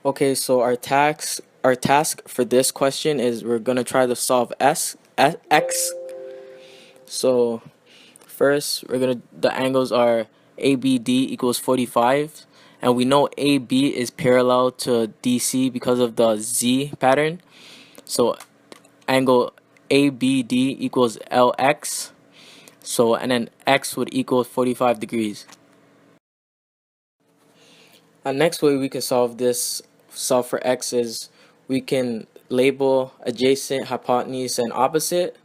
Okay, so our task for this question is we're gonna try to solve x. So first the angles are ABD equals 45, and we know AB is parallel to DC because of the Z pattern. So angle ABD equals LX. So and then x would equal 45 degrees. A next way we can solve for x is we can label adjacent, hypotenuse, and opposite.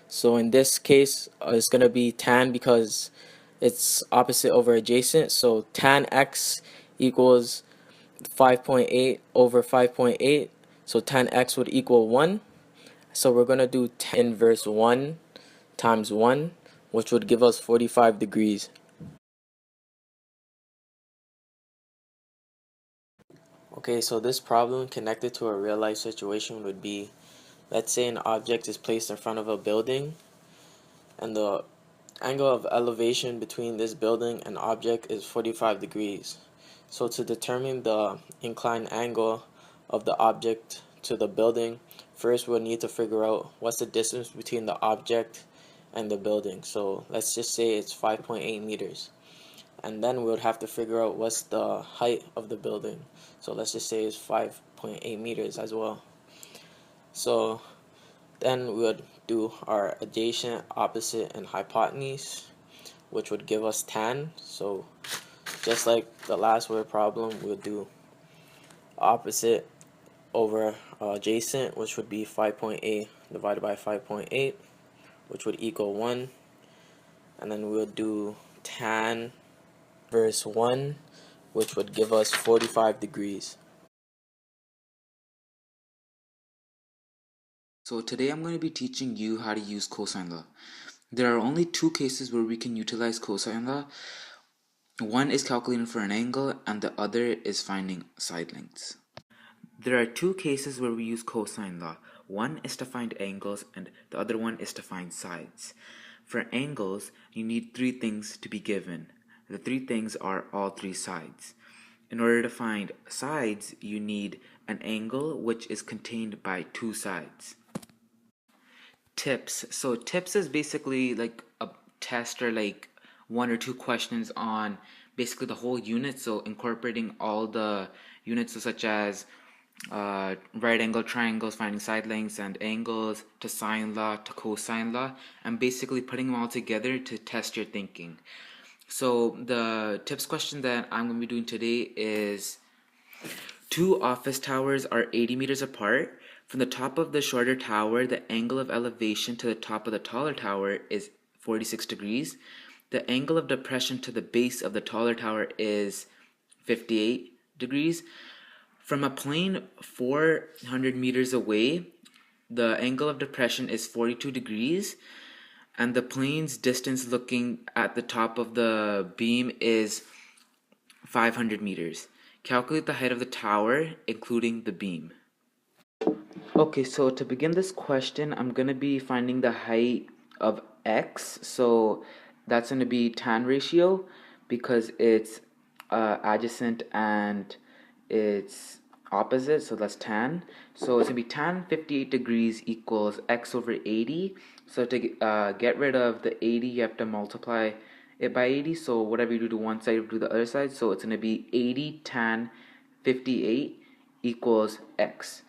So in this case, it's going to be tan because it's opposite over adjacent. So tan x equals 5.8 over 5.8. So tan x would equal 1. So we're going to do tan inverse 1 times 1, which would give us 45 degrees. Okay, so this problem connected to a real life situation would be, let's say an object is placed in front of a building and the angle of elevation between this building and object is 45 degrees. So to determine the inclined angle of the object to the building, first we'll need to figure out what's the distance between the object and the building. So let's just say it's 5.8 meters. And then we would have to figure out what's the height of the building. So let's just say it's 5.8 meters as well. So then we would do our adjacent, opposite, and hypotenuse, which would give us tan. So just like the last word problem, we would do opposite over adjacent, which would be 5.8 divided by 5.8, which would equal 1. And then we would do tan verse 1, which would give us 45 degrees. So today I'm going to be teaching you how to use cosine law. There are only two cases where we can utilize cosine law. One is calculating for an angle and the other is finding side lengths. There are two cases where we use cosine law. One is to find angles and the other one is to find sides. For angles, you need three things to be given. The three things are all three sides. In order to find sides, you need an angle which is contained by two sides. Tips. So tips is basically like a test or like one or two questions on basically the whole unit. So incorporating all the units such as right angle triangles, finding side lengths and angles, to sine law, to cosine law, and basically putting them all together to test your thinking. So the tips question that I'm going to be doing today is: two office towers are 80 meters apart. From the top of the shorter tower, the angle of elevation to the top of the taller tower is 46 degrees. The angle of depression to the base of the taller tower is 58 degrees. From a plane 400 meters away, the angle of depression is 42 degrees, and the plane's distance looking at the top of the beam is 500 meters. Calculate the height of the tower, including the beam. Okay, so to begin this question, I'm going to be finding the height of x. So that's going to be tan ratio because it's adjacent and it's opposite, so that's tan. So it's going to be tan 58 degrees equals x over 80. So to get rid of the 80, you have to multiply it by 80. So whatever you do to one side, you do the other side. So it's going to be 80 tan 58 equals x.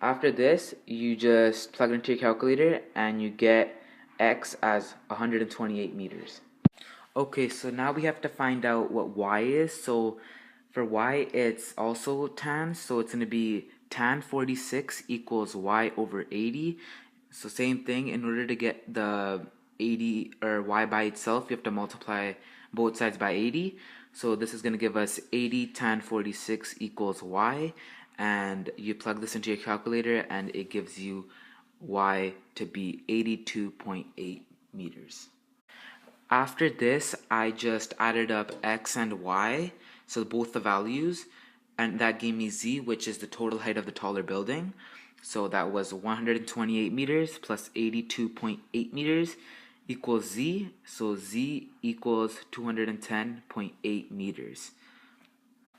After this, you just plug it into your calculator and you get x as 128 meters. Okay, so now we have to find out what y is. So for y, it's also tan. So it's going to be tan 46 equals y over 80. So same thing, in order to get the 80 or y by itself, you have to multiply both sides by 80. So this is going to give us 80 tan 46 equals y. And you plug this into your calculator and it gives you y to be 82.8 meters. After this, I just added up x and y, so both the values, and that gave me z, which is the total height of the taller building. So that was 128 meters plus 82.8 meters equals z, so z equals 210.8 meters.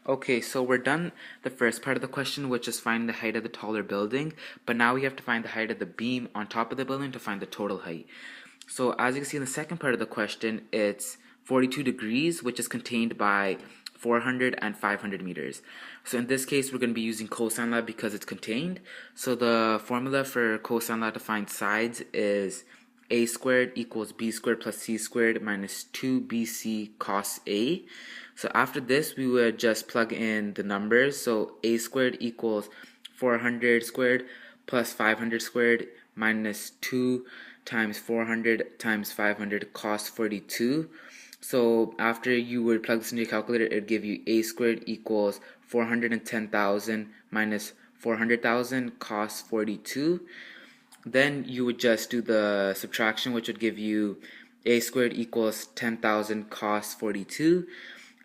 Okay, so we're done the first part of the question, which is find the height of the taller building, but now we have to find the height of the beam on top of the building to find the total height. So as you can see in the second part of the question, it's 42 degrees, which is contained by 400 and 500 meters. So in this case, we're going to be using cosine law because it's contained. So the formula for cosine law to find sides is a squared equals b squared plus c squared minus 2bc cos a. So after this, we would just plug in the numbers. So a squared equals 400 squared plus 500 squared minus 2 times 400 times 500 cos 42. So after you would plug this into your calculator, it would give you a squared equals 410,000 minus 400,000 cos 42. Then you would just do the subtraction, which would give you a squared equals 10,000 cos 42.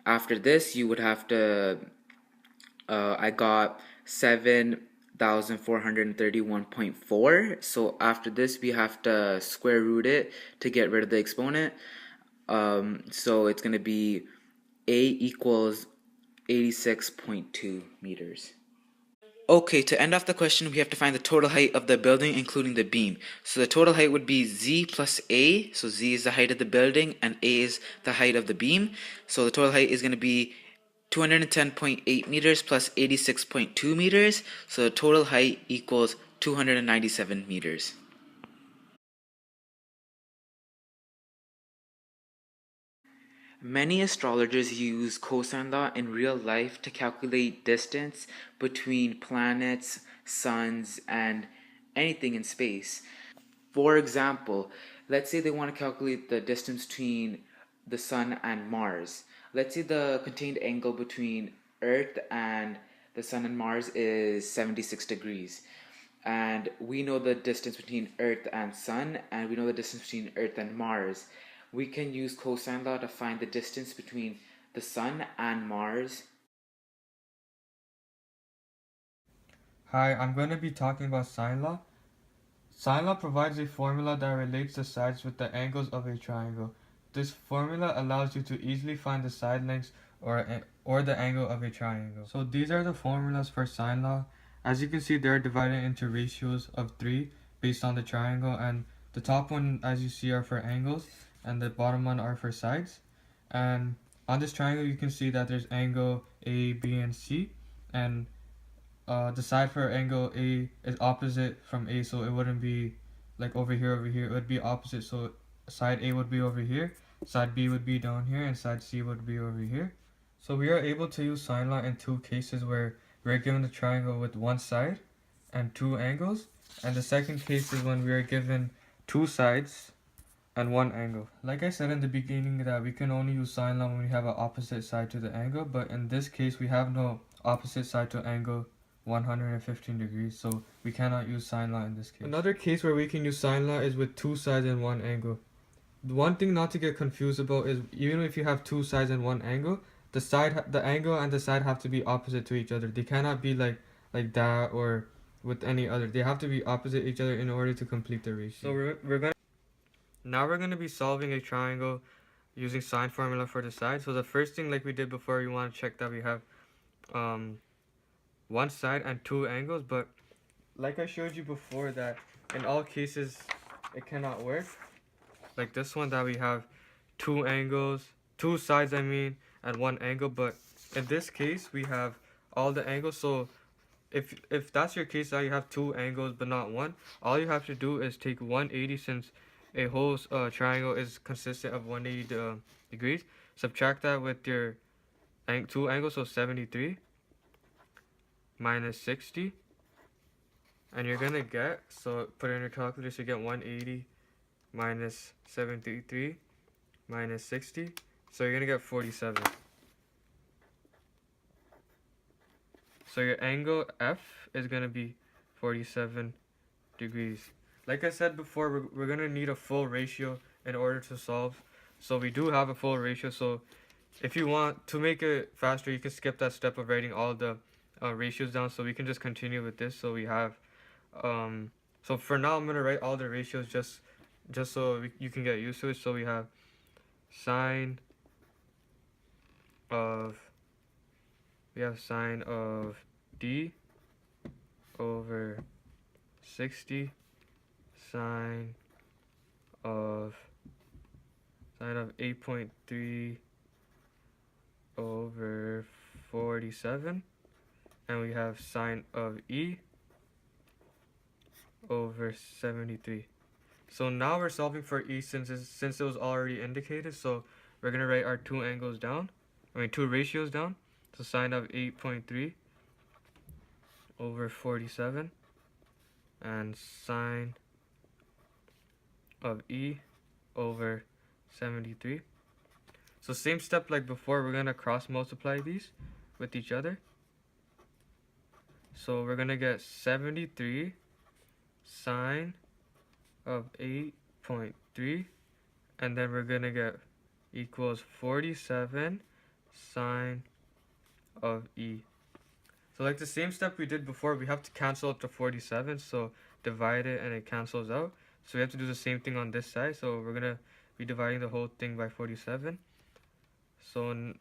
After this, you would have to, I got 7,431.4. So after this, we have to square root it to get rid of the exponent. So it's going to be A equals 86.2 meters. Okay, to end off the question, we have to find the total height of the building, including the beam. So the total height would be Z plus A. So Z is the height of the building, and A is the height of the beam. So the total height is going to be 210.8 meters plus 86.2 meters. So the total height equals 297 meters. Many astrologers use cosine law in real life to calculate distance between planets, suns, and anything in space. For example, let's say they want to calculate the distance between the sun and Mars. Let's say the contained angle between Earth and the sun and Mars is 76 degrees. And we know the distance between Earth and Sun, and we know the distance between Earth and Mars. We can use cosine law to find the distance between the Sun and Mars. Hi, I'm going to be talking about sine law. Sine law provides a formula that relates the sides with the angles of a triangle. This formula allows you to easily find the side lengths or the angle of a triangle. So these are the formulas for sine law. As you can see, they're divided into ratios of 3 based on the triangle, and the top one, as you see, are for angles and the bottom one are for sides. And on this triangle you can see that there's angle A, B, and C, and the side for angle A is opposite from A, so it wouldn't be like over here, over here. It would be opposite, so side A would be over here, side B would be down here, and side C would be over here. So we are able to use sine law in two cases where we're given a triangle with one side and two angles, and the second case is when we are given two sides and one angle. Like I said in the beginning, that we can only use sine law when we have an opposite side to the angle, but in this case we have no opposite side to angle 115 degrees, so we cannot use sine law in this case. Another case where we can use sine law is with two sides and one angle. The one thing not to get confused about is even if you have two sides and one angle, the angle and the side have to be opposite to each other. They cannot be like that or with any other. They have to be opposite each other in order to complete the ratio. So we're gonna be solving a triangle using sine formula for the side. So the first thing, like we did before, you want to check that we have um, one side and two angles. But like I showed you before, that in all cases it cannot work. Like this one, that we have two angles, two sides I mean, and one angle. But in this case we have all the angles. So if that's your case, that you have two angles but not one, all you have to do is take 180, since a whole triangle is consistent of 180 degrees. Subtract that with your two angles, so 73 minus 60, and you're gonna get, so put it in your calculator, so you get 180 minus 73 minus 60, so you're gonna get 47. So your angle F is gonna be 47 degrees. Like I said before, we're gonna need a full ratio in order to solve. So we do have a full ratio. So if you want to make it faster, you can skip that step of writing all the ratios down. So we can just continue with this. So we have, so for now I'm gonna write all the ratios just so you can get used to it. So we have sine of we have sine of d over 60 sine of 8.3 over 47, and we have sine of e over 73. So now we're solving for e since it was already indicated, so we're going to write our two ratios down. So sine of 8.3 over 47 and sine of e over 73. So same step like before, we're going to cross multiply these with each other. So we're going to get 73 sine of 8.3, and then we're going to get equals 47 sine of e. So like the same step we did before, we have to cancel out the 47, so divide it and it cancels out. So we have to do the same thing on this side, so we're going to be dividing the whole thing by 47. So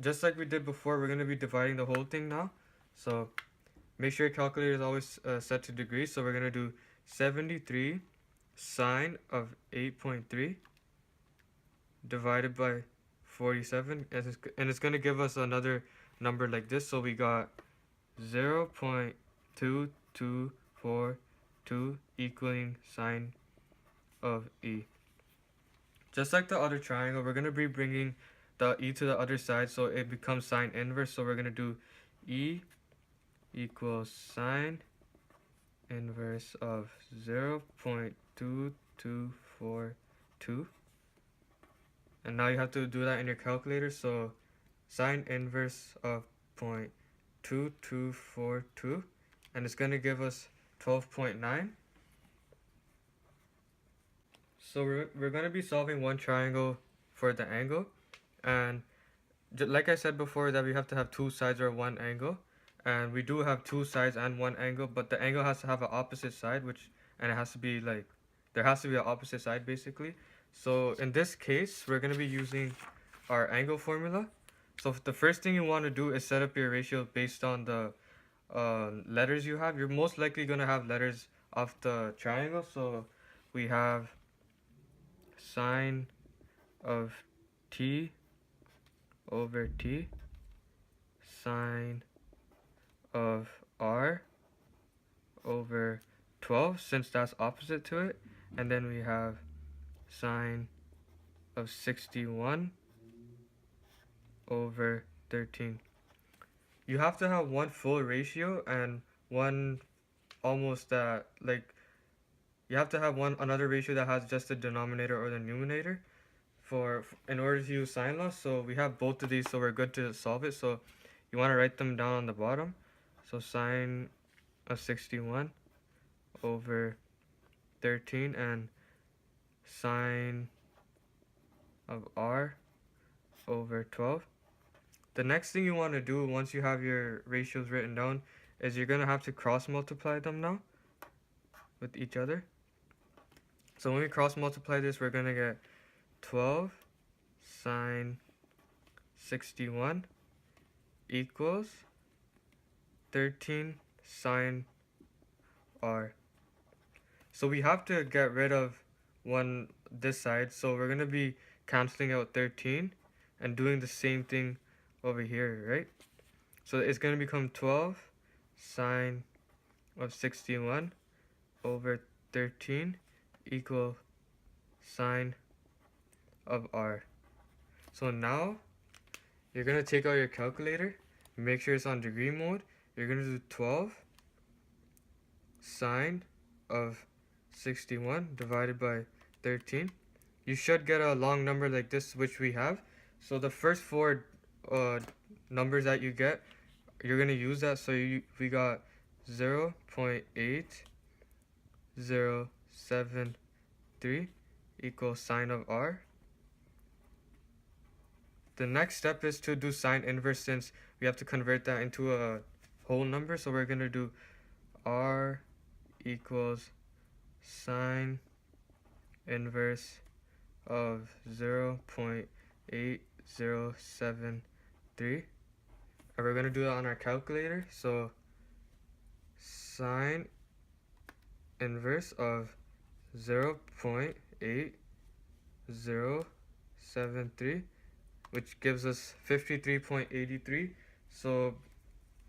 just like we did before, we're going to be dividing the whole thing now. So make sure your calculator is always set to degrees. So we're going to do 73 sine of 8.3 divided by 47, and it's going to give us another number like this. So we got 0.2242 equaling sine of e. Just like the other triangle, we're going to be bringing the e to the other side, so it becomes sine inverse. So we're going to do e equals sine inverse of 0.2242. And now you have to do that in your calculator. So sine inverse of 0.2242, and it's going to give us 12.9. So we're going to be solving one triangle for the angle, and like I said before, that we have to have two sides or one angle, and we do have two sides and one angle, but the angle has to have an opposite side, and it has to be like, there has to be an opposite side basically. So in this case, we're going to be using our angle formula. So the first thing you want to do is set up your ratio based on the letters you have. You're most likely going to have letters of the triangle, so we have sine of t over t, sine of r over 12, since that's opposite to it, and then we have sine of 61 over 13. You have to have one full ratio and one almost that, like, you have to have another ratio that has just the denominator or the numerator in order to use sine law. So we have both of these, so we're good to solve it. So you want to write them down on the bottom. So sine of 61 over 13 and sine of r over 12. The next thing you want to do once you have your ratios written down is you're going to have to cross multiply them now with each other. So when we cross multiply this, we're going to get 12 sine 61 equals 13 sine r. So we have to get rid of this side, so we're going to be canceling out 13 and doing the same thing over here, right? So it's going to become 12 sine of 61 over 13 equal sine of r. So now you're going to take out your calculator, make sure it's on degree mode. You're going to do 12 sine of 61 divided by 13. You should get a long number like this, which we have. So the first four numbers that you get, you're going to use that. So we got 0.8073 equals sine of r. The next step is to do sine inverse, since we have to convert that into a whole number. So we're going to do r equals sine inverse of 0.8073, and And we're going to do that on our calculator. So sine inverse of 0.8073, which gives us 53.83. So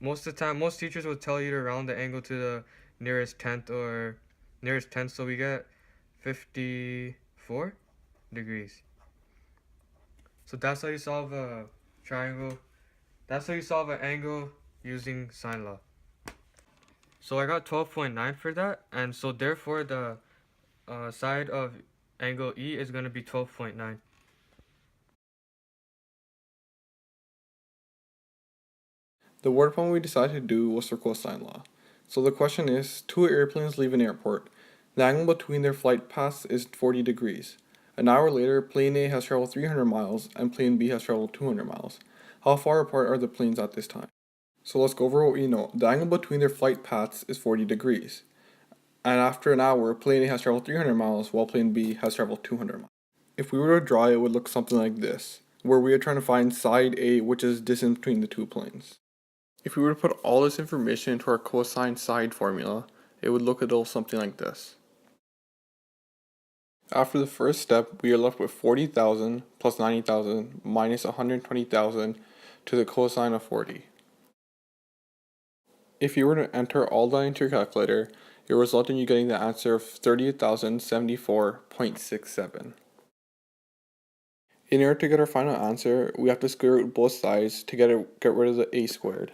most of the time, most teachers will tell you to round the angle to the nearest tenth or nearest tenth, so we get 54 degrees. So that's how you solve a triangle. That's how you solve an angle using sine law. So I got 12.9 for that, and so therefore the side of angle E is going to be 12.9. The word problem we decided to do was for cosine law. So the question is, two airplanes leave an airport. The angle between their flight paths is 40 degrees. An hour later, plane A has traveled 300 miles and plane B has traveled 200 miles. How far apart are the planes at this time? So let's go over what we know. The angle between their flight paths is 40 degrees. And after an hour, plane A has traveled 300 miles while plane B has traveled 200 miles. If we were to draw it, would look something like this, where we are trying to find side A, which is distance between the two planes. If we were to put all this information into our cosine side formula, it would look a little something like this. After the first step, we are left with 40,000 plus 90,000 minus 120,000 to the cosine of 40. If you were to enter all that into your calculator, it would result in you getting the answer of 38,074.67. In order to get our final answer, we have to square root both sides to get rid of the a squared.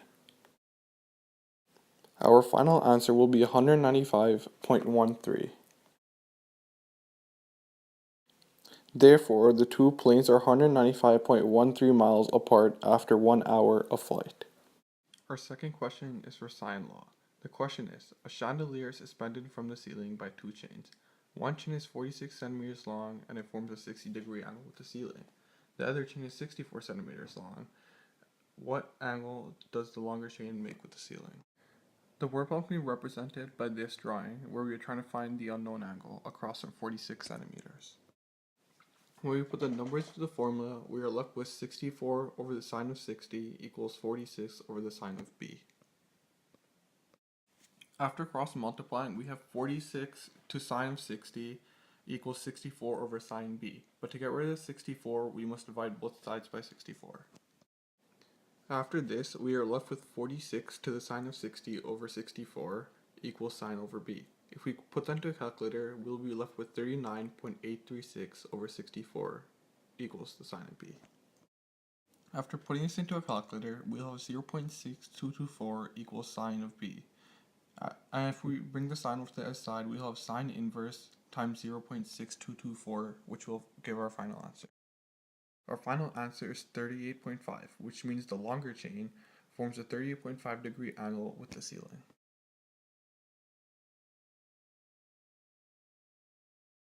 Our final answer will be 195.13. Therefore, the two planes are 195.13 miles apart after 1 hour of flight. Our second question is for sine law. The question is, a chandelier is suspended from the ceiling by two chains. One chain is 46 centimeters long and it forms a 60-degree angle with the ceiling. The other chain is 64 centimeters long. What angle does the longer chain make with the ceiling? The word problem can be represented by this drawing, where we are trying to find the unknown angle across from 46 centimeters. When we put the numbers into the formula, we are left with 64 over the sine of 60 equals 46 over the sine of b. After cross multiplying, we have 46 to sine of 60 equals 64 over sine b. But to get rid of the 64, we must divide both sides by 64. After this, we are left with 46 to the sine of 60 over 64 equals sine over b. If we put that into a calculator, we'll be left with 39.836 over 64 equals the sine of b. After putting this into a calculator, we'll have 0.6224 equals sine of b. And if we bring the sine over to the other side, we'll have sine inverse times 0.6224, which will give our final answer. Our final answer is 38.5, which means the longer chain forms a 38.5 degree angle with the ceiling.